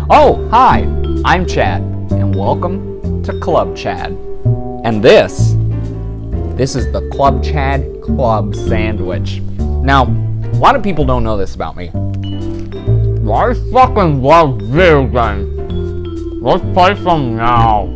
Oh, hi, I'm Chad, and welcome to Club Chad. And this is the Club Chad Club Sandwich. Now, a lot of people don't know this about me. I fucking love video games. Let's play some now.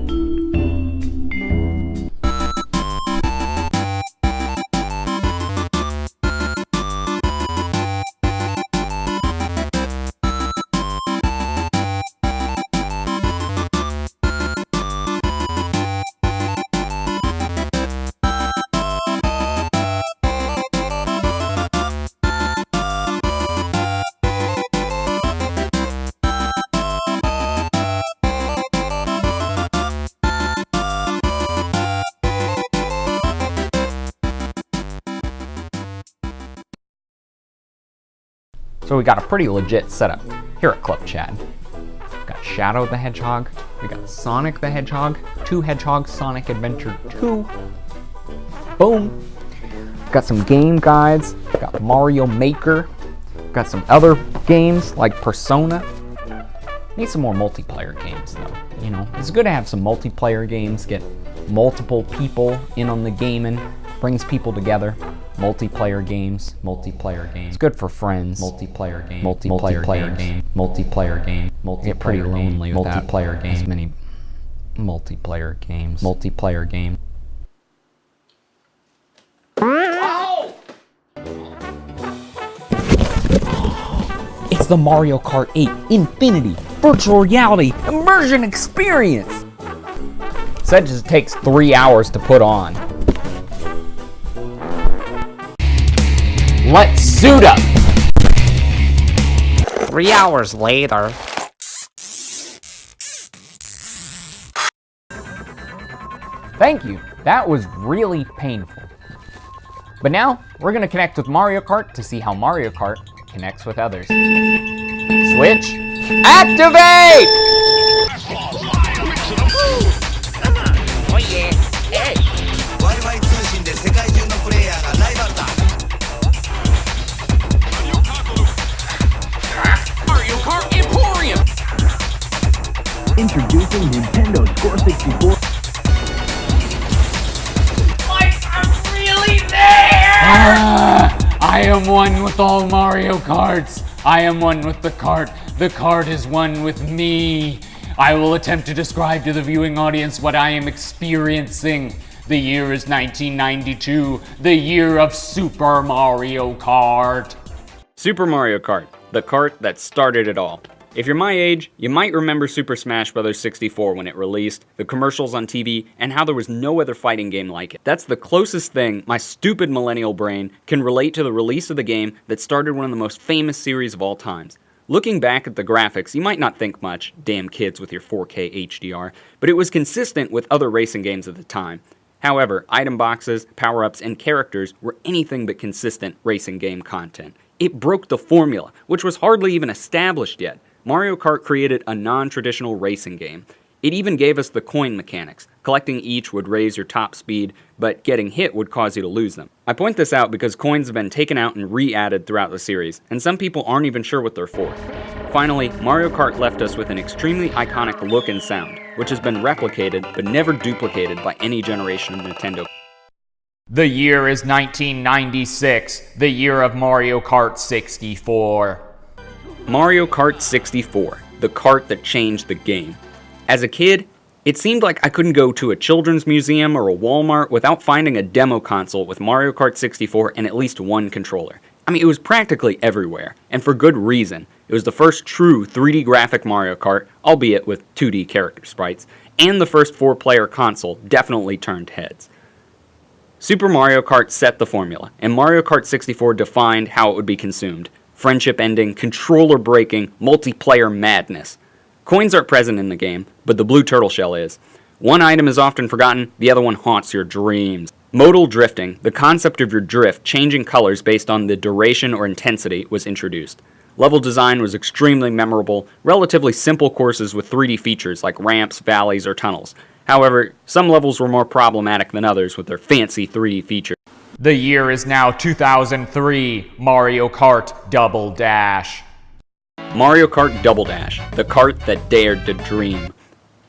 So we got a pretty legit setup here at Club Chad. We got Shadow the Hedgehog, we got Sonic the Hedgehog, 2 Hedgehogs, Sonic Adventure 2. Boom. Got some game guides, got Mario Maker, got some other games like Persona. Need some more multiplayer games though, you know. It's good to have some multiplayer games, get multiple people in on the gaming, brings people together. Multiplayer games. It's good for friends. Multiplayer game. Get pretty lonely with multiplayer games. Many multiplayer games. Oh! It's the Mario Kart 8 Infinity Virtual Reality Immersion Experience. Said just takes 3 hours to put on. Let's suit up! 3 hours later. Thank you. That was really painful. But now, we're gonna connect with Mario Kart to see how Mario Kart connects with others. Switch, activate! Oh yeah. Hey. Mario Kart Emporium! Introducing Nintendo Score 64. I'm really there! I am one with all Mario Karts. I am one with the kart. The kart is one with me. I will attempt to describe to the viewing audience what I am experiencing. The year is 1992, the year of Super Mario Kart. Super Mario Kart, the kart that started it all. If you're my age, you might remember Super Smash Bros. 64 when it released, the commercials on TV, and how there was no other fighting game like it. That's the closest thing my stupid millennial brain can relate to the release of the game that started one of the most famous series of all times. Looking back at the graphics, you might not think much, damn kids with your 4K HDR, but it was consistent with other racing games at the time. However, item boxes, power-ups, and characters were anything but consistent racing game content. It broke the formula, which was hardly even established yet. Mario Kart created a non-traditional racing game. It even gave us the coin mechanics. Collecting each would raise your top speed, but getting hit would cause you to lose them. I point this out because coins have been taken out and re-added throughout the series, and some people aren't even sure what they're for. Finally, Mario Kart left us with an extremely iconic look and sound, which has been replicated but never duplicated by any generation of Nintendo. The year is 1996, the year of Mario Kart 64. Mario Kart 64, the kart that changed the game. As a kid, it seemed like I couldn't go to a children's museum or a Walmart without finding a demo console with Mario Kart 64 and at least one controller. I mean, it was practically everywhere, and for good reason. It was the first true 3D graphic Mario Kart, albeit with 2D character sprites, and the first 4-player console definitely turned heads. Super Mario Kart set the formula, and Mario Kart 64 defined how it would be consumed. Friendship ending, controller breaking, multiplayer madness. Coins aren't present in the game, but the blue turtle shell is. One item is often forgotten, the other one haunts your dreams. Modal drifting, the concept of your drift changing colors based on the duration or intensity, was introduced. Level design was extremely memorable, relatively simple courses with 3D features like ramps, valleys, or tunnels. However, some levels were more problematic than others with their fancy 3D features. The year is now 2003, Mario Kart Double Dash. Mario Kart Double Dash, the kart that dared to dream.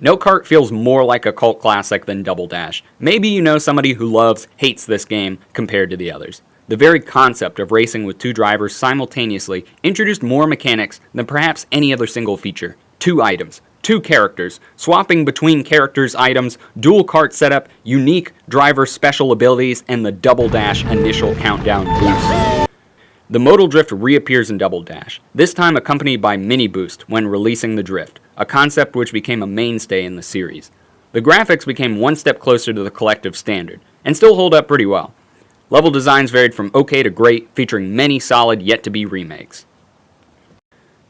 No kart feels more like a cult classic than Double Dash. Maybe you know somebody who hates this game compared to the others. The very concept of racing with two drivers simultaneously introduced more mechanics than perhaps any other single feature. 2 items, 2 characters, swapping between characters' items, dual kart setup, unique driver special abilities, and the Double Dash initial countdown boost. The modal drift reappears in Double Dash, this time accompanied by mini boost when releasing the drift, a concept which became a mainstay in the series. The graphics became one step closer to the collective standard, and still hold up pretty well. Level designs varied from okay to great, featuring many solid yet-to-be remakes.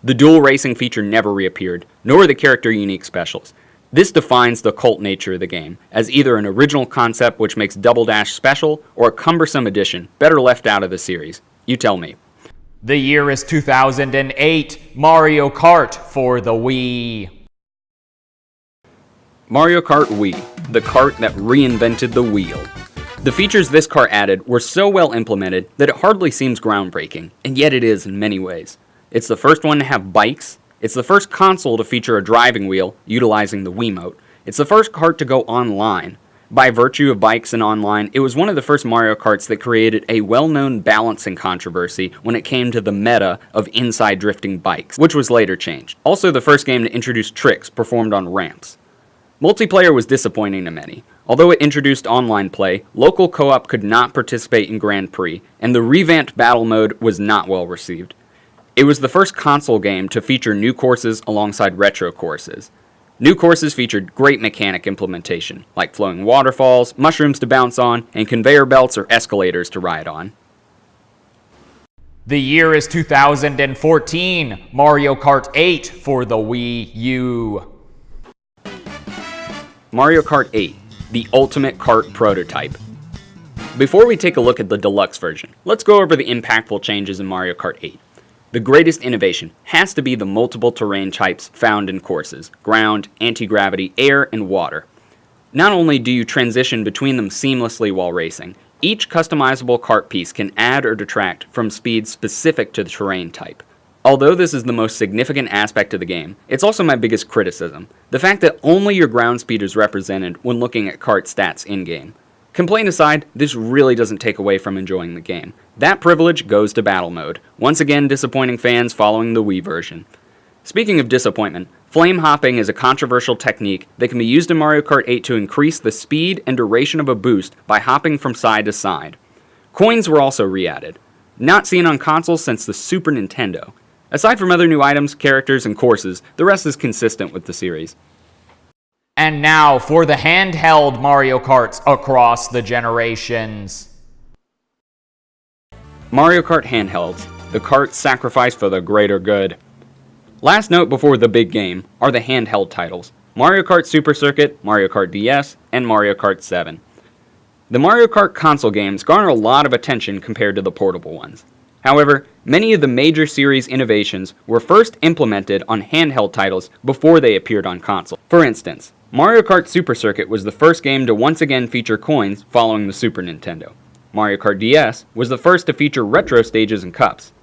The dual racing feature never reappeared, nor the character unique specials. This defines the cult nature of the game, as either an original concept which makes Double Dash special, or a cumbersome addition, better left out of the series. You tell me. The year is 2008. Mario Kart for the Wii. Mario Kart Wii, the kart that reinvented the wheel. The features this kart added were so well implemented that it hardly seems groundbreaking, and yet it is in many ways. It's the first one to have bikes, it's the first console to feature a driving wheel, utilizing the Wiimote, it's the first kart to go online. By virtue of bikes and online, it was one of the first Mario Karts that created a well-known balancing controversy when it came to the meta of inside drifting bikes, which was later changed. Also the first game to introduce tricks performed on ramps. Multiplayer was disappointing to many. Although it introduced online play, local co-op could not participate in Grand Prix, and the revamped battle mode was not well received. It was the first console game to feature new courses alongside retro courses. New courses featured great mechanic implementation, like flowing waterfalls, mushrooms to bounce on, and conveyor belts or escalators to ride on. The year is 2014. Mario Kart 8 for the Wii U. Mario Kart 8, the ultimate kart prototype. Before we take a look at the deluxe version, let's go over the impactful changes in Mario Kart 8. The greatest innovation has to be the multiple terrain types found in courses: ground, anti-gravity, air, and water. Not only do you transition between them seamlessly while racing, each customizable kart piece can add or detract from speeds specific to the terrain type. Although this is the most significant aspect of the game, it's also my biggest criticism: the fact that only your ground speed is represented when looking at kart stats in-game. Complaint aside, this really doesn't take away from enjoying the game. That privilege goes to battle mode, once again disappointing fans following the Wii version. Speaking of disappointment, flame hopping is a controversial technique that can be used in Mario Kart 8 to increase the speed and duration of a boost by hopping from side to side. Coins were also re-added, not seen on consoles since the Super Nintendo. Aside from other new items, characters, and courses, the rest is consistent with the series. And now for the handheld Mario Karts across the generations. Mario Kart handhelds, the kart sacrificed for the greater good. Last note before the big game are the handheld titles: Mario Kart Super Circuit, Mario Kart DS, and Mario Kart 7. The Mario Kart console games garner a lot of attention compared to the portable ones. However, many of the major series innovations were first implemented on handheld titles before they appeared on console. For instance, Mario Kart Super Circuit was the first game to once again feature coins following the Super Nintendo. Mario Kart DS was the first to feature retro stages and cups.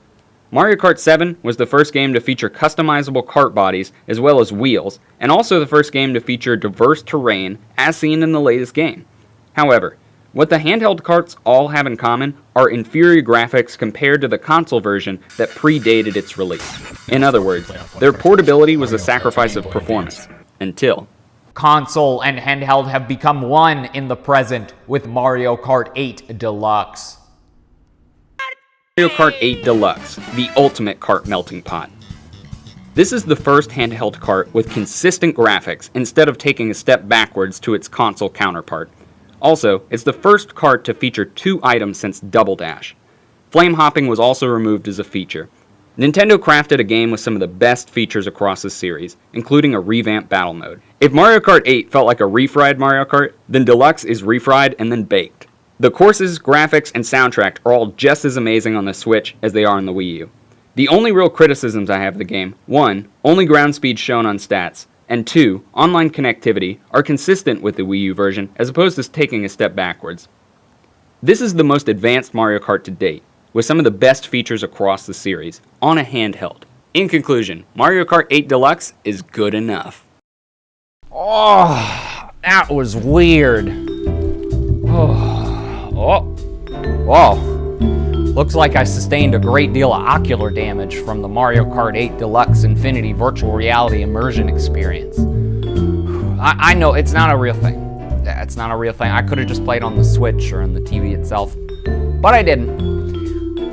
Mario Kart 7 was the first game to feature customizable kart bodies as well as wheels, and also the first game to feature diverse terrain as seen in the latest game. However, what the handheld karts all have in common are inferior graphics compared to the console version that predated its release. In other words, their portability was a sacrifice of performance, until Console and handheld have become one in the present with Mario Kart 8 Deluxe. Mario Kart 8 Deluxe, the ultimate kart melting pot. This is the first handheld kart with consistent graphics instead of taking a step backwards to its console counterpart. Also, it's the first kart to feature 2 items since Double Dash. Flame hopping was also removed as a feature. Nintendo crafted a game with some of the best features across the series, including a revamped battle mode. If Mario Kart 8 felt like a refried Mario Kart, then Deluxe is refried and then baked. The courses, graphics, and soundtrack are all just as amazing on the Switch as they are on the Wii U. The only real criticisms I have of the game: 1, only ground speed shown on stats, and 2, online connectivity, are consistent with the Wii U version as opposed to taking a step backwards. This is the most advanced Mario Kart to date, with some of the best features across the series, on a handheld. In conclusion, Mario Kart 8 Deluxe is good enough. Oh, that was weird. Oh, whoa. Looks like I sustained a great deal of ocular damage from the Mario Kart 8 Deluxe Infinity Virtual Reality Immersion Experience. I know it's not a real thing. It's not a real thing. I could have just played on the Switch or on the TV itself, but I didn't.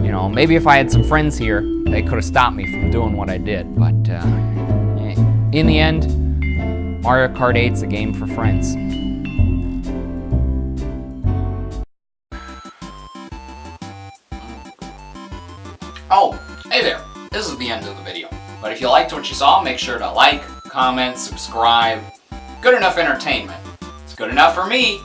You know, maybe if I had some friends here, they could have stopped me from doing what I did, but in the end, Mario Kart 8's a game for friends. Oh, hey there. This is the end of the video. But if you liked what you saw, make sure to like, comment, subscribe. Good enough entertainment. It's good enough for me.